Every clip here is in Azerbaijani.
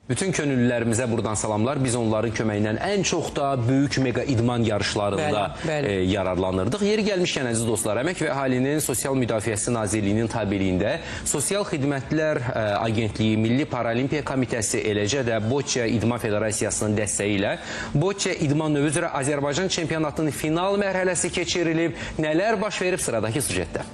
Bütün könüllülərimizə buradan salamlar. Biz onların köməyindən ən çox da böyük mega idman yarışlarında yararlanırdıq. Yeri gəlmişkən əziz dostlar, Əmək və Əhalinin Sosial Müdafiəsi Nazirliyinin tabeliyində Sosial Xidmətlər Agentliyi, Milli Paralimpiya Komitəsi, eləcə də Boccia İdman Federasiyasının dəstəyi ilə Boccia idman növü üzrə Azərbaycan çempionatının final mərhələsi keçirilib. Nələr baş verib sıradakı süjetdə?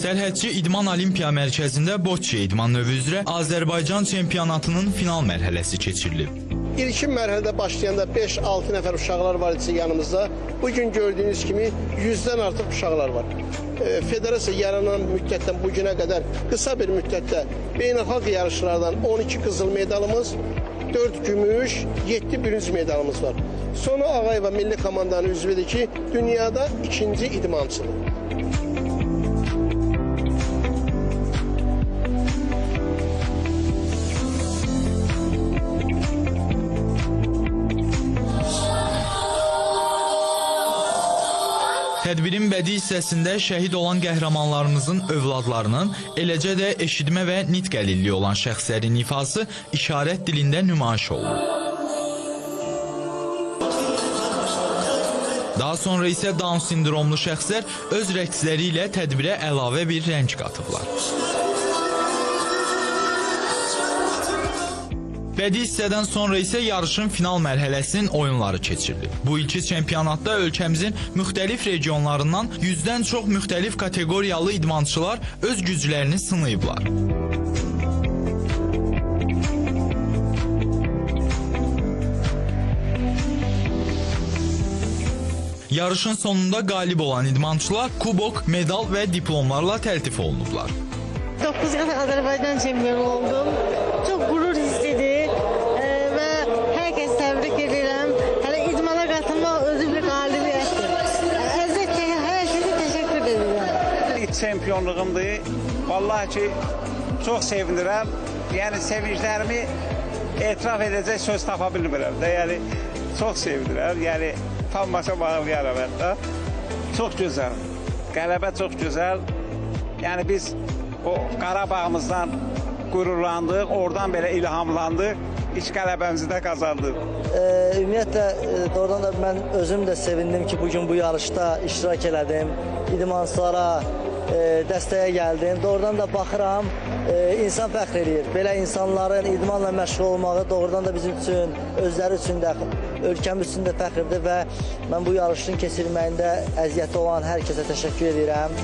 Sərhədçi İdman Olimpiya Mərkəzində Boccia idman növü üzrə Azərbaycan çempionatının final mərhələsi keçirilib. İlkin mərhələdə başlayanda 5-6 nəfər uşaqlar var idi yanımızda. Bugün gördüyünüz kimi 100-dən artıq uşaqlar var. Federasiya yaranan müddətdən bugünə qədər qısa bir müddətdə beynəlxalq yarışlardan 12 qızıl medalımız, 4 gümüş, 7 bürünc medalımız var. Sonu Ağayeva milli komandanın üzvüdür ki, dünyada ikinci idmançıdır. Tədbirin bədii hissəsində şəhid olan qəhrəmanlarımızın övladlarının, eləcə də eşitmə və nitq əlilliyi olan şəxslərin ifası işarət dilində nümayiş olunur. Daha sonra isə Down sindromlu şəxslər öz rəqsləri ilə tədbirə əlavə bir rəng qatıblar. Bədii hissədən sonra isə yarışın final mərhələsinin oyunları keçirilib. Bu ilki çempionatda ölkəmizin müxtəlif regionlarından 100-dən çox müxtəlif kateqoriyalı idmançılar öz güclərini sınayıblar. Yarışın sonunda qalib olan idmançılar kubok, medal və diplomlarla təltif olunublar. 9 qat Azərbaycan çempionu oldum. Çox qürur hissidir və hər kəsi təbrik edirəm. Hələ idmana qatılmaq özü bir qalibiyyətdir. Əziz hər kəsə təşəkkür edirəm. İlk çempionluğumdur. Vallahi ki, çox sevinirəm. Yəni sevinclərimi etiraf edəcək söz tapa bilmirəm də. Yəni çox sevinirəm. Yəni tam başa bağlayaram hətta. Çox gözəl. Qələbə çox gözəl. Yəni biz o Qarabağımızdan qürurlandıq, oradan belə ilhamlandıq, ilk qələbəmizi də qazandıq. Ümumiyyətlə, doğrudan da mən özüm də sevindim ki, bugün bu yarışda iştirak elədim, idmançılara dəstəyə gəldim. Doğrudan da baxıram, insan fəxr edir. Belə insanların idmanla məşğul olmağı doğrudan da bizim üçün, özləri üçün də, ölkəmiz üçün də fəxrdir və mən bu yarışın keçirilməyində əziyyəti olan hər kəsə təşəkkür edirəm.